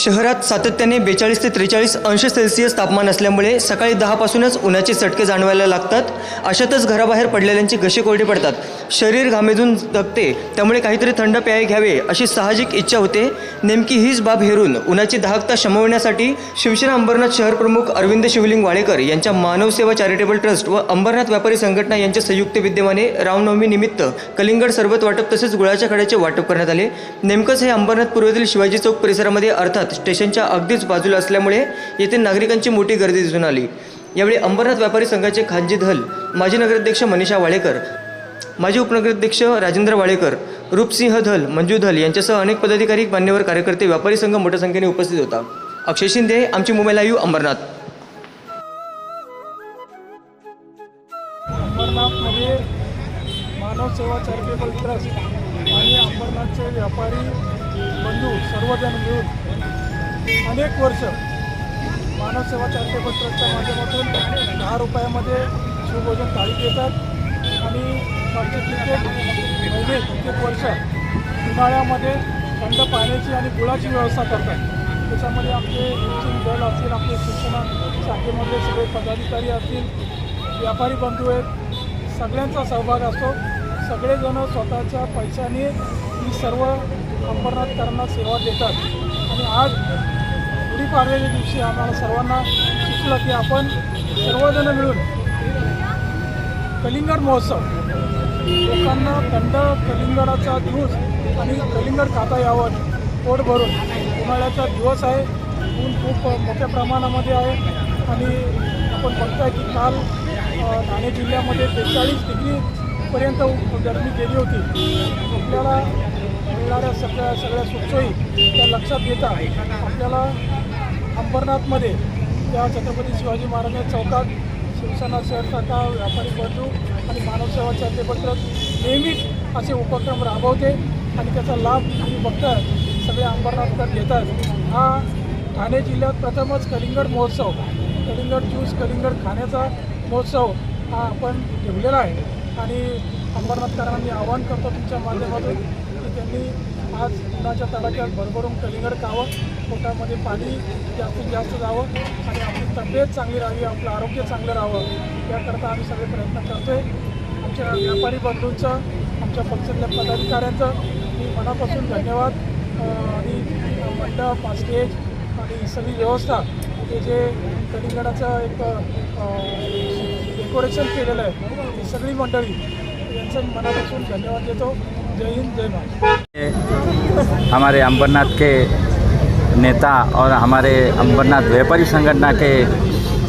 शहरात सातत्याने 42 ते 43 अंश सेल्सिअस तापमान असल्यामुळे सकाळी 10 पासूनच उन्हाचे चटके जाणवायला लागतात। अशातच घराबाहेर पडलेल्यांची घसे कोरडे पडतात, शरीर घामेजून दगते, त्यामुळे काहीतरी थंड पेय घ्यावे अशी साहजिक इच्छा होते। नेमकी हीच बाब हेरून उन्हाची दाहकता शमवण्यासाठी शिवसेना अंबरनाथ शहर प्रमुख अरविंद शिवलिंग वाडेकर यांच्या मानव सेवा चॅरिटेबल ट्रस्ट व अंबरनाथ व्यापारी संघटना यांच्या संयुक्त विद्यमाने रामनवमी निमित्त कलिंगड सरबत वाटप तसेच गुळाच्या खड्याचे वाटप करण्यात आले। नेमकंच हे अंबरनाथ पूर्वेतील शिवाजी चौक परिसरामध्ये अर्थात स्टेशनच्या अगदीच बाजूला असल्यामुळे येथे नागरिकांची मोठी गर्दी दिसून आली। यावेळी अंबरनाथ व्यापारी संघाचे खानजी धल, माजी नगराध्यक्ष मनीषा वाडेकर, माजी उपनगराध्यक्ष राजेंद्र वाडेकर, रूपसिंह धल, मंजू धल यांच्यासह अनेक पदाधिकारी, मान्यवर, कार्यकर्ते, व्यापारी संघ मोठ्या संख्येने उपस्थित होता। अक्षय शिंदे, आमची मुंबई लाईव्ह, अंबरनाथ। अंबरनाथमध्ये मानव सेवा चॅरिटेबल ट्रस्ट आणि अंबरनाथचे व्यापारी बंधू सर्वजण मिळून अनेक वर्ष मानव सेवा चॅरिटेबल ट्रस्टच्या माध्यमातून 10 रुपयामध्ये शिवभोजन थाळी देतात आणि मागचे कित्येक महिने, कित्येक वर्ष उन्हाळ्यामध्ये थंड पाण्याची आणि गुळाची व्यवस्था करतात। त्याच्यामध्ये आमचे शिक्षण दल असतील, आपले शिक्षण शाखेमधले सगळे पदाधिकारी असतील, व्यापारी बंधू आहेत, सगळ्यांचा सहभाग असतो। सगळेजण स्वतःच्या पैशाने ही सर्व अंबरनाथकरांना सेवा देतात। आणि आज गुढीपाडव्याच्या दिवशी आम्हाला सर्वांना सुचलं की आपण सर्वजण मिळून कलिंगड महोत्सव, लोकांना थंड कलिंगडाचा ज्यूस आणि कलिंगड खाता यावं पोट भरून। उन्हाळ्याचा दिवस आहे, ऊन खूप मोठ्या प्रमाणामध्ये आहे आणि आपण बघताय की काल ठाणे जिल्ह्यामध्ये 43 डिग्रीपर्यंत गरमी गेली होती। आपल्याला मिळणाऱ्या सगळ्या सुखसोयी त्या लक्षात घेता आपल्याला अंबरनाथमध्ये त्या छत्रपती शिवाजी महाराज चौकात शिवसेना शहर शाखा, व्यापारी बंधू आणि मानव सेवा चॅरिटेबल ट्रस्ट नेहमीच असे उपक्रम राबवते आणि त्याचा लाभ तुम्ही बघता सगळे अंबरनाथकर घेतात। हा ठाणे जिल्ह्यात प्रथमच कलिंगड महोत्सव, कलिंगड ज्यूस, कलिंगड खाण्याचा महोत्सव हा आपण ठेवलेला आहे। आणि अंबरनाथकरांनी आवाहन करतो तुमच्या माध्यमातून की त्यांनी आज उन्हाच्या तडाख्यात भरभरून कलिंगड खावं, पोटामध्ये पाणी जास्तीत जास्त जावं आणि आपली तब्येत चांगली राहावी, आपलं आरोग्य चांगलं राहावं, याकरता आम्ही सगळे प्रयत्न करतो आहे। आमच्या व्यापारी बंधूंचं, आमच्या पक्षातल्या पदाधिकाऱ्यांचं मी मनापासून धन्यवाद। आणि मंडप, स्टेज आणि सगळी व्यवस्था, हे जे कलिंगडाचं एक डेकोरेशन केलेलं आहे, ही सगळी मंडळी यांचं मनापासून धन्यवाद देतो। जय हिंद, जय महाराष्ट्र। हमारे अंबरनाथ के नेता और हमारे अंबरनाथ व्यापारी संगठन के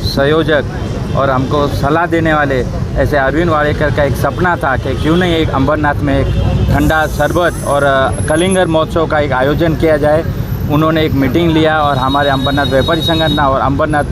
संयोजक और हमको सलाह देने वाले ऐसे अरविंद वाडेकर का एक सपना था कि क्यों नहीं एक अंबरनाथ में एक ठंडा शरबत और कलिंगड महोत्सव का एक आयोजन किया जाए। उन्होंने एक मीटिंग लिया और हमारे अंबरनाथ व्यापारी संगठन और अंबरनाथ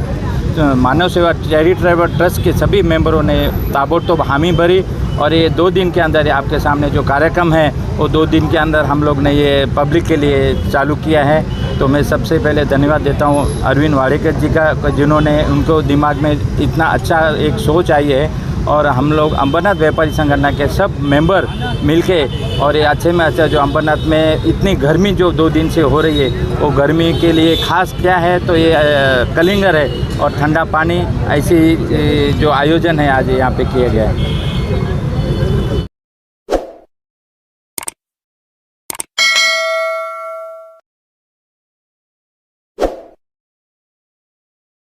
मानव सेवा चैरिटेबल ट्रस्ट के सभी मेंबरों ने ताबड़तोड़ हामी भरी और ये 2 दिन के अंदर आपके सामने जो कार्यक्रम है वो 2 दिन के अंदर हम लोग ने ये पब्लिक के लिए चालू किया है। तो मैं सबसे पहले धन्यवाद देता हूँ अरविंद वाडेकर जी का, जिन्होंने उनको दिमाग में इतना अच्छा एक सोच आई है और हम लोग अंबरनाथ व्यापारी संगठन के सब मेंबर मिलके और ये अच्छे में अच्छा जो अंबरनाथ में इतनी गर्मी जो 2 दिन से हो रही है वो गर्मी के लिए खास क्या है तो ये कलिंगड है और ठंडा पानी, ऐसी जो आयोजन है आज यहाँ पे किया गया है।